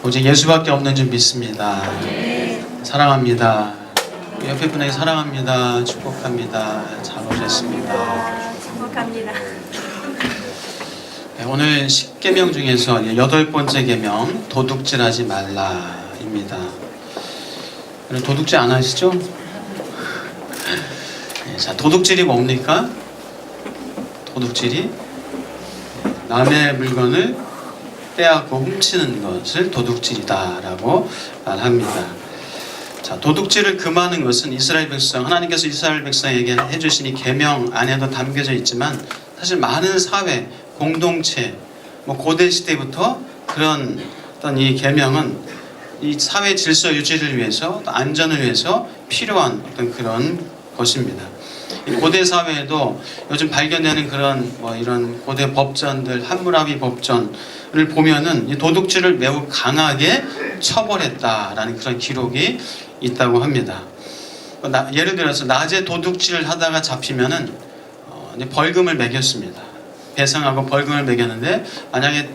오직 예수밖에 없는 줄 믿습니다. 사랑합니다. 옆에 분에게 사랑합니다. 축복합니다. 잘 오셨습니다. 축복합니다. 네, 오늘 10계명 중에서 8번째 계명 도둑질하지 말라입니다. 도둑질 안 하시죠? 네, 자, 도둑질이 뭡니까? 도둑질이 남의 물건을 빼앗고 훔치는 것을 도둑질이다라고 말합니다. 자, 도둑질을 금하는 것은 이스라엘 백성, 하나님께서 이스라엘 백성에게 해주신 이 계명 안에도 담겨져 있지만 사실 많은 사회, 공동체, 고대 시대부터 그런 어떤 이 계명은 이 사회 질서 유지를 위해서, 또 안전을 위해서 필요한 어떤 그런 것입니다. 이 고대 사회에도 요즘 발견되는 그런 이런 고대 법전들, 함무라비 법전을 보면은 이 도둑질을 매우 강하게 처벌했다라는 그런 기록이 있다고 합니다. 예를 들어서 낮에 도둑질을 하다가 잡히면은 벌금을 매겼습니다. 배상하고 벌금을 매겼는데 만약에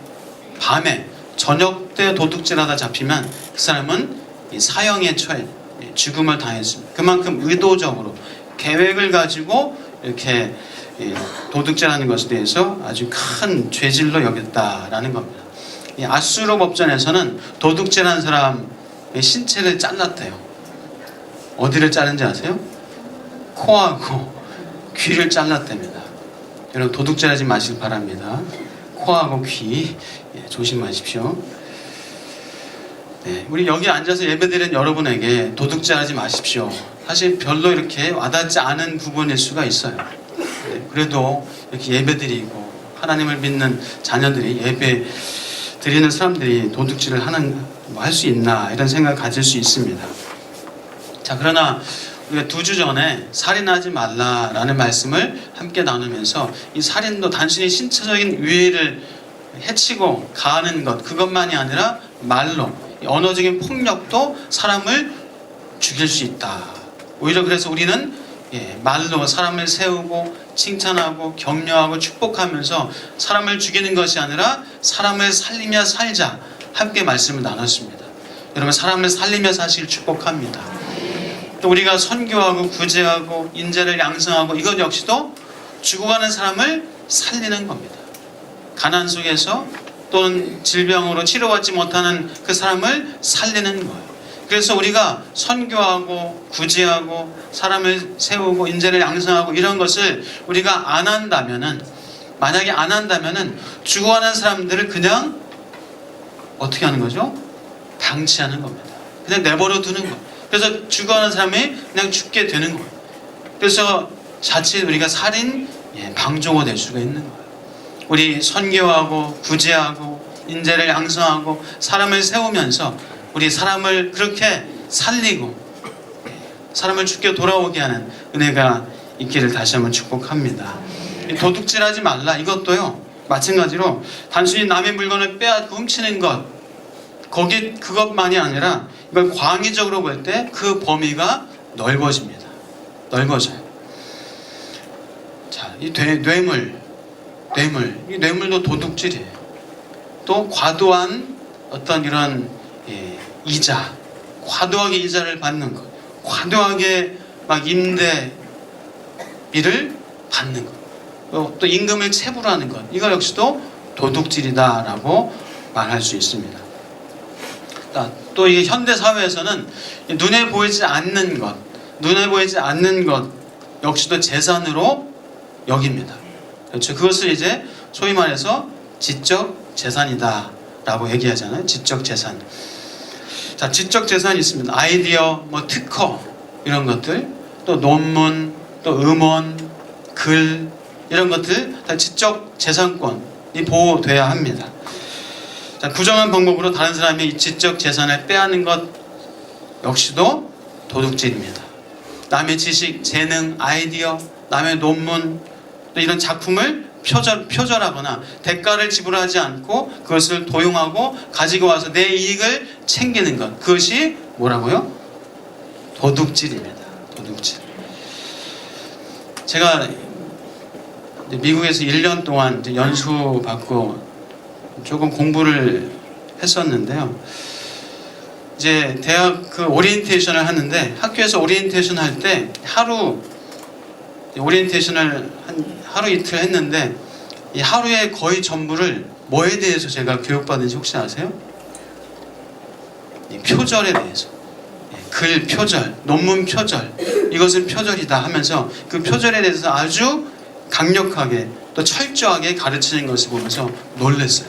밤에 저녁 때 도둑질하다 잡히면 그 사람은 사형에 처해 죽음을 당했습니다. 그만큼 의도적으로 계획을 가지고 이렇게 도둑질하는 것에 대해서 아주 큰 죄질로 여겼다라는 겁니다. 이 아수르 법전에서는 도둑질한 사람의 신체를 잘랐대요. 어디를 자른지 아세요? 코하고 귀를 잘랐답니다. 여러분 도둑질하지 마시기 바랍니다. 코하고 귀 조심하십시오. 네, 우리 여기 앉아서 예배드리는 여러분에게 도둑질하지 마십시오. 사실 별로 이렇게 와닿지 않은 부분일 수가 있어요. 네, 그래도 이렇게 예배드리고 하나님을 믿는 자녀들이 예배 드리는 사람들이 도둑질을 할 수 있나 이런 생각을 가질 수 있습니다. 자, 그러나 우리가 2주 전에 살인하지 말라라는 말씀을 함께 나누면서 이 살인도 단순히 신체적인 유해를 해치고 가하는 것, 그것만이 아니라 말로 언어적인 폭력도 사람을 죽일 수 있다. 오히려 그래서 우리는 말로 사람을 세우고 칭찬하고 격려하고 축복하면서 사람을 죽이는 것이 아니라 사람을 살리며 살자, 함께 말씀을 나눴습니다. 여러분 사람을 살리며 사시길 축복합니다. 또 우리가 선교하고 구제하고 인재를 양성하고 이것 역시도 죽어가는 사람을 살리는 겁니다. 가난 속에서 또는 질병으로 치료받지 못하는 그 사람을 살리는 거예요. 그래서 우리가 선교하고 구제하고 사람을 세우고 인재를 양성하고 이런 것을 우리가 안 한다면은, 만약에 안 한다면은 죽어가는 사람들을 그냥 어떻게 하는 거죠? 방치하는 겁니다. 그냥 내버려 두는 거예요. 그래서 죽어가는 사람이 그냥 죽게 되는 거예요. 그래서 자칫 우리가 살인 방조가 될 수가 있는 거예요. 우리 선교하고 구제하고 인재를 양성하고 사람을 세우면서 우리 사람을 그렇게 살리고 사람을 죽게 돌아오게 하는 은혜가 있기를 다시 한번 축복합니다. 도둑질하지 말라, 이것도요 마찬가지로 단순히 남의 물건을 빼앗고 훔치는 것, 그것만이 아니라 이걸 광의적으로 볼 때 그 범위가 넓어집니다. 넓어져요. 자, 이 뇌물도 도둑질이에요. 또 과도한 어떤 이런 이자, 과도하게 이자를 받는 것, 과도하게 임대비를 받는 것, 또 임금을 체불하는 것, 이거 역시도 도둑질이다라고 말할 수 있습니다. 또 이 현대 사회에서는 눈에 보이지 않는 것 역시도 재산으로 여깁니다. 그렇죠. 그것을 이제 소위 말해서 지적 재산이다라고 얘기하잖아요. 지적 재산. 자, 지적 재산이 있습니다. 아이디어, 특허 이런 것들, 또 논문, 또 음원, 글 이런 것들 다 지적 재산권이 보호돼야 합니다. 자, 부정한 방법으로 다른 사람의 이 지적 재산을 빼앗는 것 역시도 도둑질입니다. 남의 지식, 재능, 아이디어, 남의 논문, 또 이런 작품을 표절하거나 대가를 지불하지 않고 그것을 도용하고 가지고 와서 내 이익을 챙기는 것, 그것이 뭐라고요? 도둑질입니다. 도둑질. 제가 미국에서 1년 동안 연수 받고 조금 공부를 했었는데요. 이제 대학 그 오리엔테이션을 하는데 학교에서 오리엔테이션 할 때 하루 오리엔테이션을 하루 이틀 했는데 이 하루의 거의 전부를 뭐에 대해서 제가 교육받은지 혹시 아세요? 이 표절에 대해서. 글 표절, 논문 표절, 이것은 표절이다 하면서 그 표절에 대해서 아주 강력하게 또 철저하게 가르치는 것을 보면서 놀랐어요.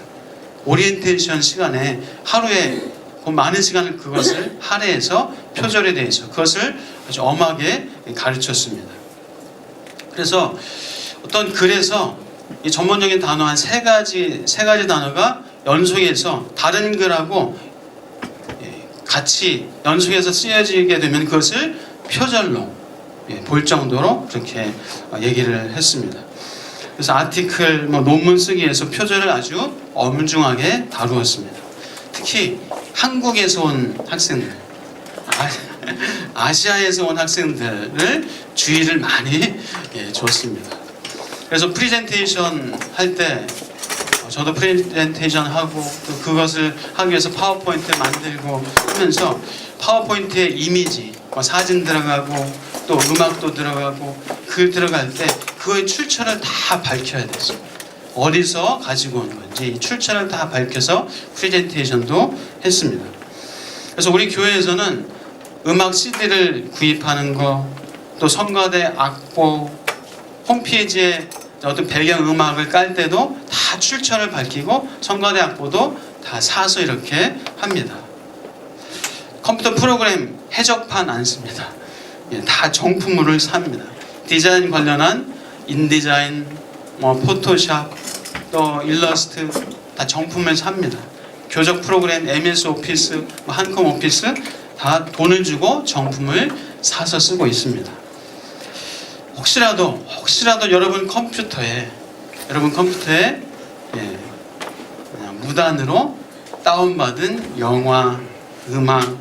오리엔테이션 시간에 하루에 그 많은 시간을 그것을 할애해서 표절에 대해서 그것을 아주 엄하게 가르쳤습니다. 그래서 어떤 글에서 이 전문적인 단어 한 세 가지 단어가 연속해서 다른 글하고 같이 연속해서 쓰여지게 되면 그것을 표절로 볼 정도로 그렇게 얘기를 했습니다. 그래서 아티클, 논문 쓰기에서 표절을 아주 엄중하게 다루었습니다. 특히 한국에서 온 학생들, 아시아에서 온 학생들을 주의를 많이 줬습니다. 그래서 프레젠테이션 할 때 저도 프레젠테이션 하고 또 그것을 하기 위해서 파워포인트 만들고 하면서 파워포인트에 이미지, 사진 들어가고 또 음악도 들어가고 글 들어갈 때 그의 출처를 다 밝혀야 됐어요. 어디서 가지고 온 건지 출처를 다 밝혀서 프레젠테이션도 했습니다. 그래서 우리 교회에서는 음악 CD를 구입하는 거, 또 성가대 악보, 홈페이지에 어떤 배경 음악을 깔 때도 다 출처를 밝히고 성가대 악보도 다 사서 이렇게 합니다. 컴퓨터 프로그램 해적판 안 씁니다. 다 정품으로 삽니다. 디자인 관련한 인디자인, 포토샵, 또 일러스트 다 정품을 삽니다. 교적 프로그램, MS 오피스, 한컴 오피스 다 돈을 주고 정품을 사서 쓰고 있습니다. 혹시라도 여러분 컴퓨터에 그냥 무단으로 다운받은 영화, 음악,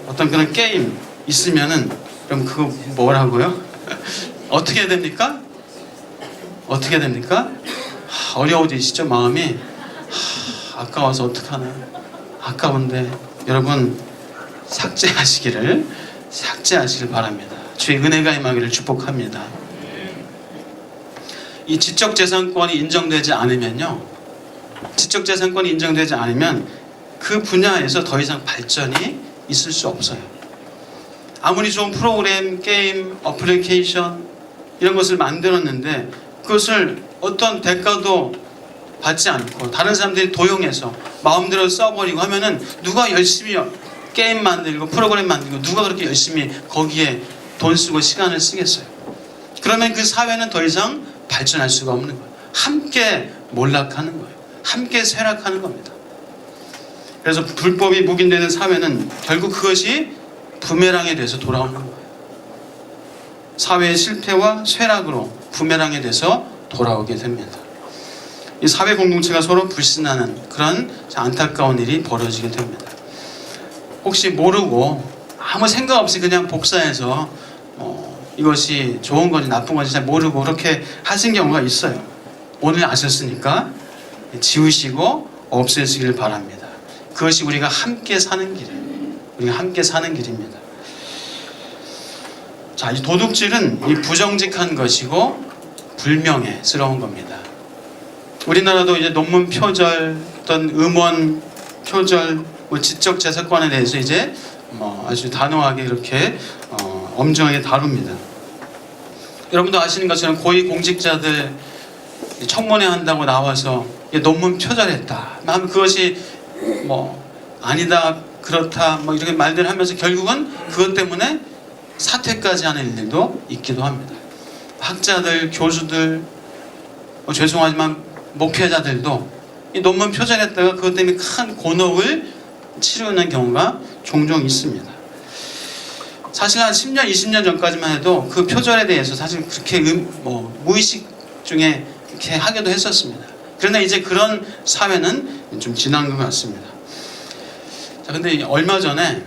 어떤 그런 게임 있으면은 그럼 그거 뭐라고요? 어떻게 해야 됩니까? 어떻게 됩니까? 어려워지시죠? 마음이 아까워서 어떡하나, 아까운데 여러분 삭제하시기를 바랍니다. 주의 은혜가 임하기를 축복합니다. 이 지적재산권이 인정되지 않으면 그 분야에서 더 이상 발전이 있을 수 없어요. 아무리 좋은 프로그램, 게임, 어플리케이션 이런 것을 만들었는데 그것을 어떤 대가도 받지 않고 다른 사람들이 도용해서 마음대로 써버리고 하면은 누가 열심히 게임 만들고 프로그램 만들고 누가 그렇게 열심히 거기에 돈 쓰고 시간을 쓰겠어요? 그러면 그 사회는 더 이상 발전할 수가 없는 거예요. 함께 몰락하는 거예요. 함께 쇠락하는 겁니다. 그래서 불법이 묵인되는 사회는 결국 그것이 부메랑에 돼서 돌아오는 거예요. 사회의 실패와 쇠락으로 부메랑에 돼서 돌아오게 됩니다. 이 사회 공동체가 서로 불신하는 그런 안타까운 일이 벌어지게 됩니다. 혹시 모르고 아무 생각 없이 그냥 복사해서 이것이 좋은 건지 나쁜 건지 잘 모르고 그렇게 하신 경우가 있어요. 오늘 아셨으니까 지우시고 없애시길 바랍니다. 그것이 우리가 함께 사는 길입니다. 자, 이 도둑질은 이 부정직한 것이고 불명예스러운 겁니다. 우리나라도 이제 논문 표절, 어떤 음원 표절, 지적 재산권에 대해서 이제 아주 단호하게 이렇게 엄정하게 다룹니다. 여러분도 아시는 것처럼 고위 공직자들 청문회 한다고 나와서 논문 표절했다 하면 그것이 아니다, 그렇다 이렇게 말들 하면서 결국은 그것 때문에 사퇴까지 하는 일들도 있기도 합니다. 학자들, 교수들, 죄송하지만 목회자들도 이 논문 표절했다가 그것 때문에 큰 곤혹을 치르는 경우가 종종 있습니다. 사실 한 10년, 20년 전까지만 해도 그 표절에 대해서 사실 그렇게 무의식 중에 이렇게 하기도 했었습니다. 그러나 이제 그런 사회는 좀 지난 것 같습니다. 자, 근데 얼마 전에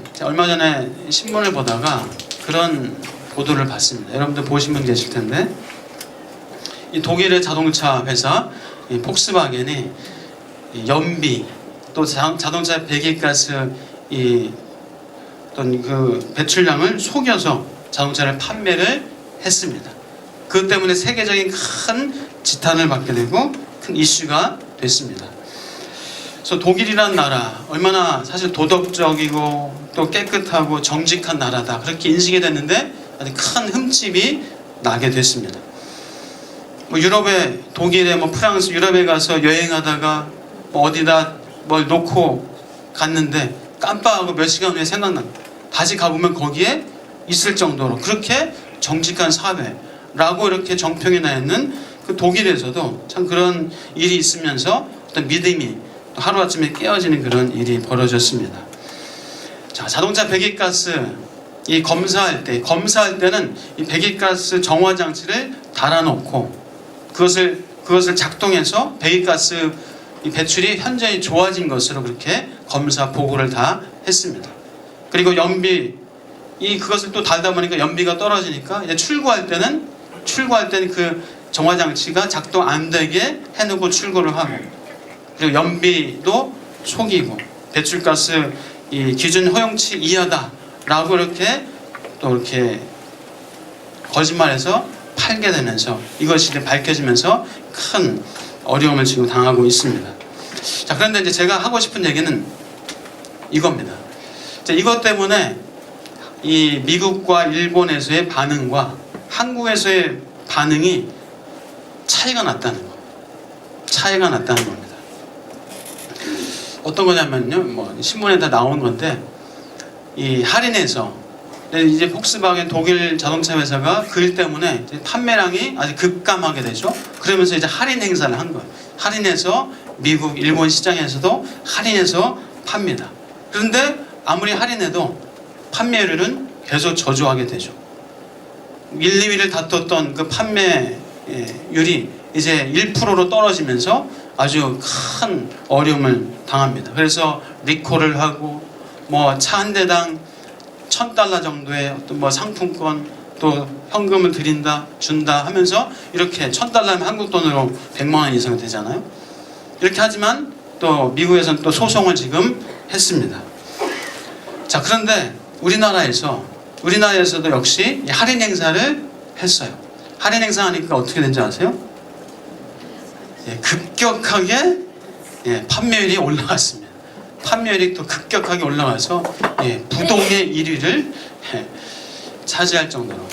신문을 보다가 그런 보도를 봤습니다. 여러분들 보신 분 계실 텐데, 이 독일의 자동차 회사 이 폭스바겐이 연비 또 자동차 배기가스 이 어떤 그 배출량을 속여서 자동차를 판매를 했습니다. 그것 때문에 세계적인 큰 지탄을 받게 되고 큰 이슈가 됐습니다. 그래서 독일이라는 나라 얼마나 사실 도덕적이고 또 깨끗하고 정직한 나라다 그렇게 인식이 됐는데 아주 큰 흠집이 나게 됐습니다. 뭐 유럽에 독일에 뭐 프랑스 유럽에 가서 여행하다가 뭐 어디다 뭘 놓고 갔는데 깜빡하고 몇 시간 후에 생각납니다. 다시 가보면 거기에 있을 정도로 그렇게 정직한 사회라고 이렇게 정평이 나 있는 그 독일에서도 참 그런 일이 있으면서 어떤 믿음이 또 하루아침에 깨어지는 그런 일이 벌어졌습니다. 자, 자동차 배기가스 이 검사할 때는 이 배기가스 정화 장치를 달아놓고 그것을 작동해서 배기가스 이 배출이 현저히 좋아진 것으로 그렇게 검사 보고를 다 했습니다. 그리고 연비 그것을 또 달다 보니까 연비가 떨어지니까 이제 출고할 때는 그 정화 장치가 작동 안 되게 해놓고 출고를 하고 그리고 연비도 속이고 배출가스 이 기준 허용치 이하다라고 이렇게 또 이렇게 거짓말해서 팔게 되면서 이것이 이제 밝혀지면서 큰 어려움을 지금 당하고 있습니다. 자, 그런데 이제 제가 하고 싶은 얘기는 이겁니다. 이것 때문에 이 미국과 일본에서의 반응과 한국에서의 반응이 차이가 났다는 겁니다. 어떤 거냐면요, 뭐 신문에 다 나온 건데 이 할인해서 이제 폭스바겐 독일 자동차 회사가 그 일 때문에 판매량이 아주 급감하게 되죠. 그러면서 이제 할인 행사를 한 거예요. 할인해서 미국, 일본 시장에서도 할인해서 팝니다. 그런데 아무리 할인해도 판매율은 계속 저조하게 되죠. 1, 2위를 다퉜던 그 판매율이 이제 1%로 떨어지면서 아주 큰 어려움을 당합니다. 그래서 리콜을 하고 뭐 차 한 대당 $1,000 정도의 어떤 뭐 상품권 또 현금을 준다 하면서 이렇게 $1,000면 한국 돈으로 100만 원 이상 되잖아요. 이렇게 하지만 또 미국에서는 또 소송을 지금 했습니다. 자, 그런데 우리나라에서도 역시 할인 행사를 했어요. 할인 행사 하니까 어떻게 된지 아세요? 급격하게 판매율이 올라갔습니다. 판매율이 또 급격하게 올라가서 부동의 1위를 차지할 정도로.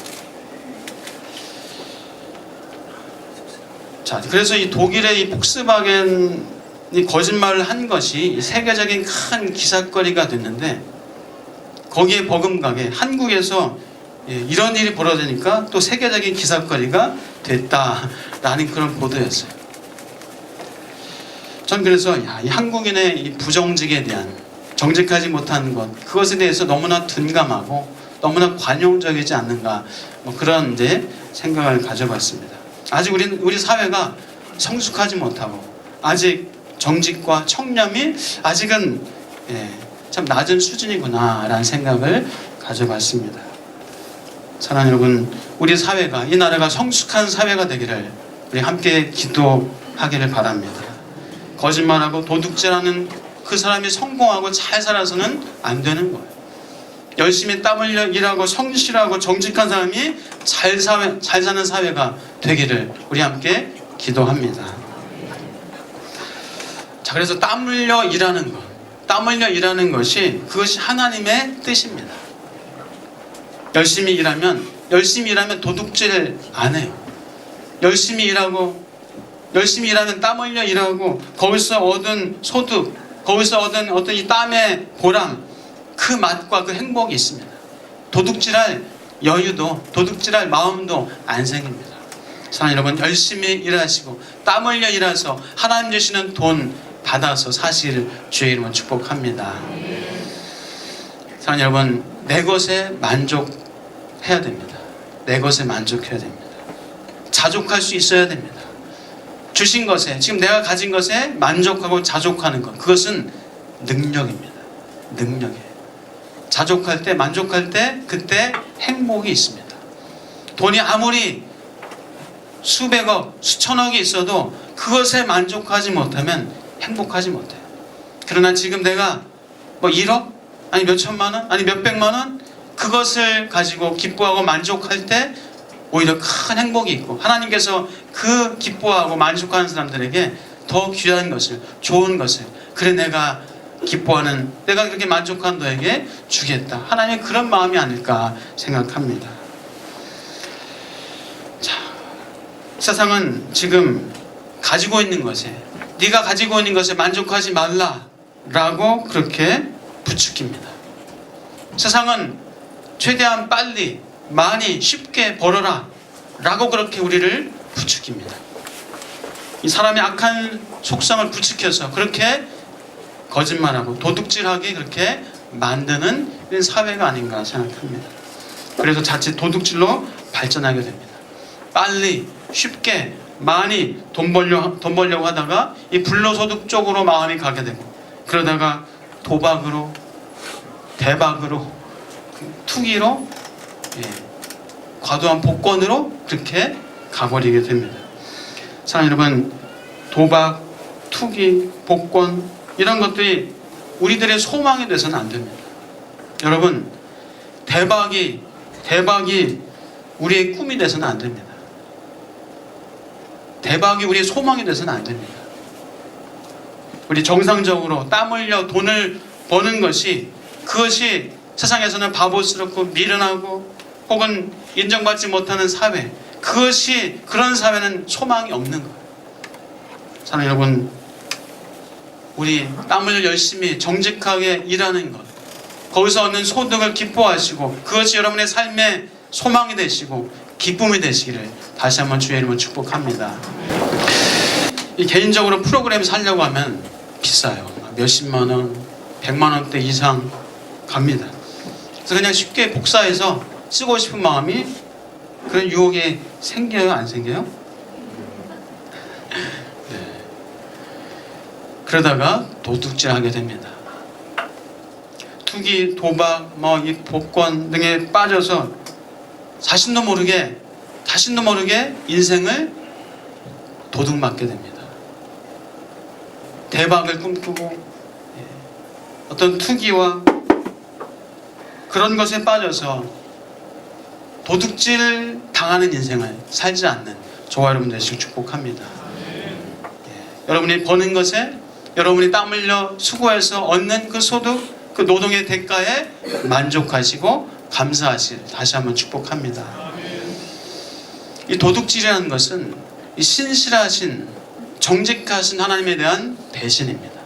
자, 그래서 이 독일의 이 폭스바겐이 거짓말을 한 것이 세계적인 큰 기사거리가 됐는데 거기에 버금가게 한국에서 이런 일이 벌어지니까 또 세계적인 기사거리가 됐다라는 그런 보도였어요. 전 그래서 이 한국인의 이 부정직에 대한 정직하지 못한 것 그것에 대해서 너무나 둔감하고 너무나 관용적이지 않는가 뭐 그런 이제 생각을 가져봤습니다. 아직 우리 사회가 성숙하지 못하고 아직 정직과 청렴이 아직은 참 낮은 수준이구나라는 생각을 가져봤습니다. 사랑하는 여러분, 우리 사회가 이 나라가 성숙한 사회가 되기를 우리 함께 기도하기를 바랍니다. 거짓말하고 도둑질하는 그 사람이 성공하고 잘 살아서는 안 되는 거예요. 열심히 땀 흘려 일하고 성실하고 정직한 사람이 잘 사는 사회가 되기를 우리 함께 기도합니다. 자, 그래서 땀 흘려 일하는 것이 그것이 하나님의 뜻입니다. 열심히 일하면 도둑질 안 해요. 열심히 일하면 땀 흘려 일하고 거기서 얻은 소득, 거기서 얻은 어떤 이 땀의 보람, 그 맛과 그 행복이 있습니다. 도둑질할 여유도, 도둑질할 마음도 안 생깁니다. 사랑하는 여러분, 열심히 일하시고 땀 흘려 일해서 하나님 주시는 돈 받아서 사실 주의 이름으로 축복합니다. 사랑하는 여러분, 내 것에 만족해야 됩니다. 내 것에 만족해야 됩니다. 자족할 수 있어야 됩니다. 주신 것에, 지금 내가 가진 것에 만족하고 자족하는 것, 그것은 능력입니다. 능력이에요. 자족할 때, 만족할 때 그때 행복이 있습니다. 돈이 아무리 수백억, 수천억이 있어도 그것에 만족하지 못하면 행복하지 못해요. 그러나 지금 내가 뭐 1억? 아니 몇 천만 원? 아니 몇 백만 원? 그것을 가지고 기뻐하고 만족할 때 오히려 큰 행복이 있고, 하나님께서 그 기뻐하고 만족하는 사람들에게 더 귀한 것을, 좋은 것을, 그래 내가 기뻐하는, 내가 그렇게 만족한 너에게 주겠다, 하나님의 그런 마음이 아닐까 생각합니다. 자, 세상은 지금 가지고 있는 것에, 네가 가지고 있는 것에 만족하지 말라라고 그렇게 부추깁니다. 세상은 최대한 빨리, 많이, 쉽게 벌어라 라고 그렇게 우리를 부추깁니다. 이 사람의 악한 속성을 부추겨서 그렇게 거짓말하고 도둑질하게 그렇게 만드는 이런 사회가 아닌가 생각합니다. 그래서 자칫 도둑질로 발전하게 됩니다. 빨리, 쉽게, 많이 돈 벌려고 하다가 이 불로소득 쪽으로 마음이 가게 되고, 그러다가 도박으로, 대박으로, 투기로, 과도한 복권으로 그렇게 가버리게 됩니다. 사랑하는 여러분, 도박, 투기, 복권 이런 것들이 우리들의 소망이 돼서는 안 됩니다. 여러분, 대박이 우리의 꿈이 돼서는 안 됩니다. 대박이 우리의 소망이 돼서는 안 됩니다. 우리 정상적으로 땀 흘려 돈을 버는 것이, 그것이 세상에서는 바보스럽고 미련하고 혹은 인정받지 못하는 사회, 그것이, 그런 사회는 소망이 없는 거예요. 사랑하는 여러분, 우리 땀을 열심히 정직하게 일하는 것, 거기서 얻는 소득을 기뻐하시고 그것이 여러분의 삶의 소망이 되시고 기쁨이 되시기를 다시 한번 주의 이름으로 축복합니다. 이 개인적으로 프로그램 살려고 하면 비싸요. 몇십만 원, 100만 원대 이상 갑니다. 그래서 그냥 쉽게 복사해서 쓰고 싶은 마음이, 그런 유혹이 생겨요, 안 생겨요? 네. 그러다가 도둑질하게 됩니다. 투기, 도박, 이 복권 등에 빠져서 자신도 모르게 인생을 도둑맞게 됩니다. 대박을 꿈꾸고 어떤 투기와 그런 것에 빠져서 도둑질 당하는 인생을 살지 않는 저와 여러분 되시길 축복합니다. 여러분이 버는 것에, 여러분이 땀 흘려 수고해서 얻는 그 소득, 그 노동의 대가에 만족하시고 감사하시길 다시 한번 축복합니다. 이 도둑질이라는 것은 이 신실하신, 정직하신 하나님에 대한 배신입니다.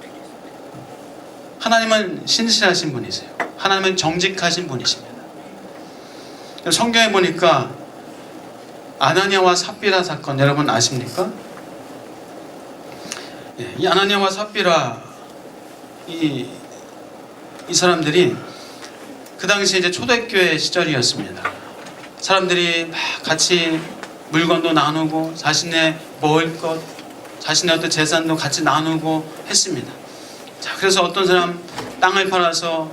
하나님은 신실하신 분이세요. 하나님은 정직하신 분이십니다. 성경에 보니까 아나니아와 삽비라 사건 여러분 아십니까? 이 아나니아와 삽비라, 이 사람들이 그 당시에 이제 초대교회 시절이었습니다. 사람들이 막 같이 물건도 나누고 자신의 먹을 것, 자신의 어떤 재산도 같이 나누고 했습니다. 자, 그래서 어떤 사람 땅을 팔아서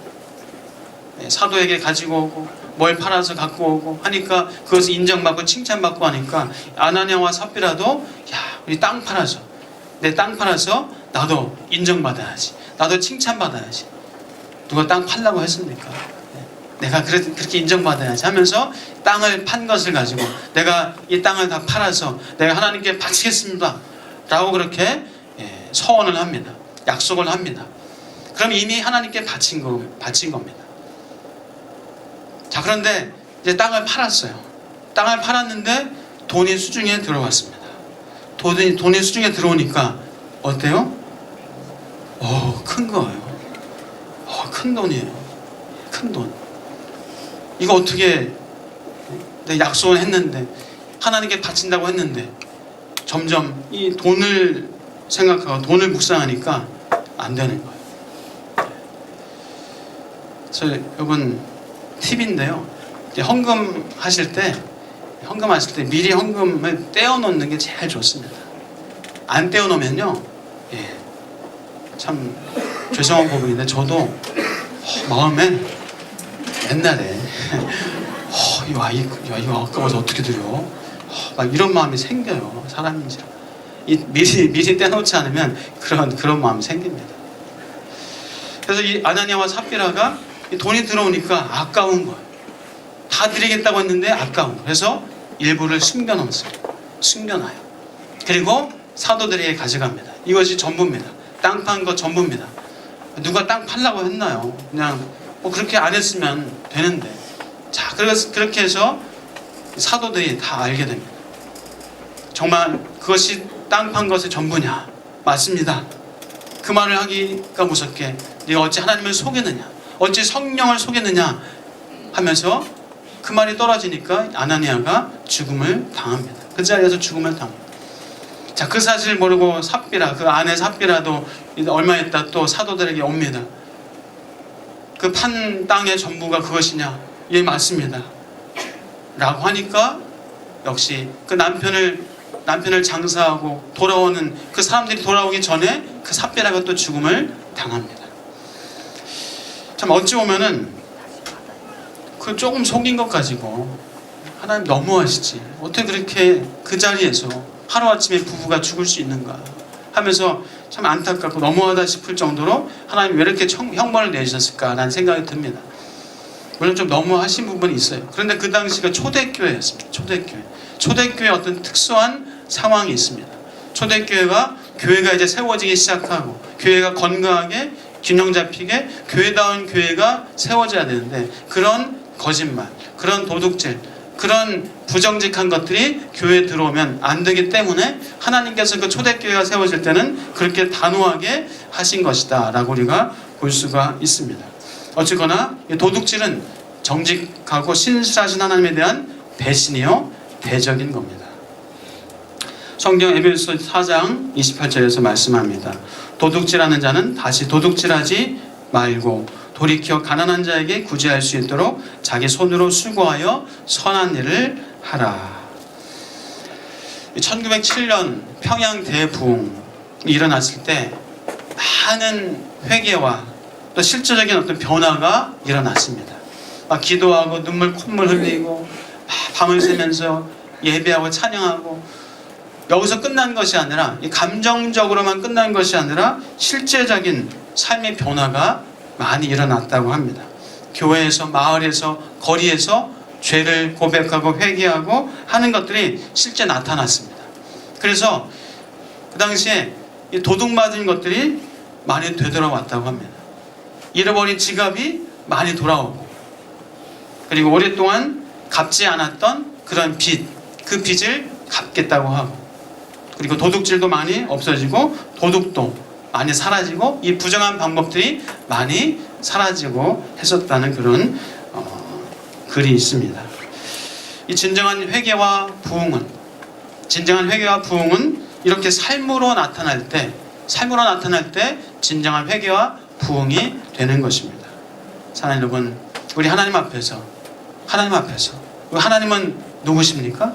사도에게 가지고 오고, 뭘 팔아서 갖고 오고 하니까 그것을 인정받고 칭찬받고 하니까 아나니아와 삽비라도, 야, 우리 땅 팔아서, 내 땅 팔아서 나도 인정받아야지, 나도 칭찬받아야지. 누가 땅 팔라고 했습니까? 내가 그렇게 인정받아야지 하면서 땅을 판 것을 가지고 내가 이 땅을 다 팔아서 내가 하나님께 바치겠습니다 라고 그렇게 서원을 합니다. 약속을 합니다. 그럼 이미 하나님께 바친 겁니다. 자, 그런데 이제 땅을 팔았어요. 땅을 팔았는데 돈이 수중에 들어왔습니다. 돈이 수중에 들어오니까 어때요? 큰 거예요. 큰 돈이에요. 큰 돈. 이거 어떻게, 내 약속을 했는데, 하나님께 바친다고 했는데, 점점 이 돈을 생각하고 돈을 묵상하니까 안 되는 거예요. 그래서 여러분, 팁인데요. 헌금 하실 때 미리 헌금을 떼어놓는 게 제일 좋습니다. 안 떼어놓으면요, 참 죄송한 부분인데 저도 마음에 옛날에 이거 아까워서 어떻게 드려? 막 이런 마음이 생겨요. 사람인지라. 미리 떼놓지 않으면 그런 마음이 생깁니다. 그래서 이 아나니아와 삽비라가 돈이 들어오니까 아까운 거예요. 다 드리겠다고 했는데 아까운 거예요. 그래서 일부를 숨겨놓았어요. 숨겨놔요. 그리고 사도들에게 가져갑니다. 이것이 전부입니다. 땅 판 거 전부입니다. 누가 땅 팔라고 했나요? 그냥 뭐 그렇게 안 했으면 되는데. 자, 그래서 그렇게 해서 사도들이 다 알게 됩니다. 정말 그것이 땅 판 것의 전부냐? 맞습니다. 그 말을 하기가 무섭게 네가 어찌 하나님을 속였느냐? 어찌 성령을 속였느냐? 하면서 그 말이 떨어지니까 아나니아가 죽음을 당합니다. 그 자리에서 죽음을 당합니다. 자, 그 사실을 모르고 삽비라, 그 아내 삽비라도 얼마 있다 또 사도들에게 옵니다. 그 판 땅의 전부가 그것이냐? 예, 맞습니다. 라고 하니까 역시 그 남편을 장사하고 돌아오는 그 사람들이 돌아오기 전에 그 삽비라가 또 죽음을 당합니다. 참 어찌 보면은 그 조금 속인 것 가지고 하나님 너무하시지. 어떻게 그렇게 그 자리에서 하루아침에 부부가 죽을 수 있는가 하면서 참 안타깝고 너무하다 싶을 정도로 하나님 왜 이렇게 형벌을 내주셨을까라는 생각이 듭니다. 물론 좀 너무하신 부분이 있어요. 그런데 그 당시가 초대교회였습니다. 초대교회 어떤 특수한 상황이 있습니다. 초대교회가 이제 세워지기 시작하고 교회가 건강하게 균형 잡히게 교회다운 교회가 세워져야 되는데 그런 거짓말, 그런 도둑질, 그런 부정직한 것들이 교회에 들어오면 안 되기 때문에 하나님께서 그 초대교회가 세워질 때는 그렇게 단호하게 하신 것이다 라고 우리가 볼 수가 있습니다. 어쨌거나 도둑질은 정직하고 신실하신 하나님에 대한 배신이요 대적인 겁니다. 성경 에베소서 4장 28절에서 말씀합니다. 도둑질하는 자는 다시 도둑질하지 말고 돌이켜 가난한 자에게 구제할 수 있도록 자기 손으로 수고하여 선한 일을 하라. 1907년 평양 대부흥이 일어났을 때 많은 회개와 또 실제적인 어떤 변화가 일어났습니다. 막 기도하고 눈물 콧물 흘리고 밤을 새면서 예배하고 찬양하고 여기서 끝난 것이 아니라 감정적으로만 끝난 것이 아니라 실제적인 삶의 변화가 많이 일어났다고 합니다. 교회에서, 마을에서, 거리에서 죄를 고백하고 회개하고 하는 것들이 실제 나타났습니다. 그래서 그 당시에 도둑맞은 것들이 많이 되돌아왔다고 합니다. 잃어버린 지갑이 많이 돌아오고, 그리고 오랫동안 갚지 않았던 그런 빚, 그 빚을 갚겠다고 하고, 그리고 도둑질도 많이 없어지고 도둑도 많이 사라지고 이 부정한 방법들이 많이 사라지고 했었다는 그런 글이 있습니다. 이 진정한 회개와 부흥은 이렇게 삶으로 나타날 때 진정한 회개와 부흥이 되는 것입니다. 사랑하는 여러분, 우리 하나님 앞에서 하나님은 누구십니까?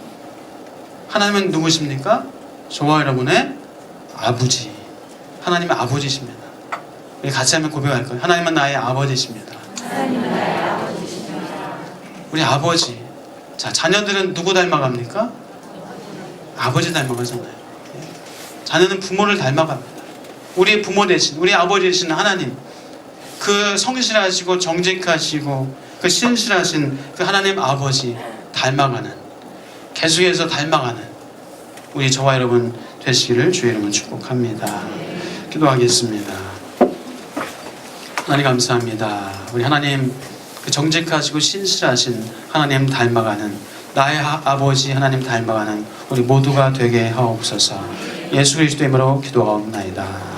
하나님은 누구십니까? 저와 여러분의 아버지, 하나님의 아버지십니다. 우리 같이 한번 고백할 거예요. 하나님은 나의 아버지십니다. 우리 아버지. 자, 자녀들은 누구 닮아갑니까? 아버지 닮아가잖아요. 자녀는 부모를 닮아갑니다. 우리의 부모 대신, 우리 아버지 되신 하나님, 그 성실하시고 정직하시고 그 신실하신 그 하나님 아버지 닮아가는, 계속해서 닮아가는 우리 저와 여러분 되시기를 주의 이름으로 축복합니다. 기도하겠습니다. 하나님 감사합니다. 우리 하나님 그 정직하시고 신실하신 하나님 닮아가는 나의 아버지 하나님 닮아가는 우리 모두가 되게 하옵소서. 예수 그리스도의 이름으로 기도하옵나이다.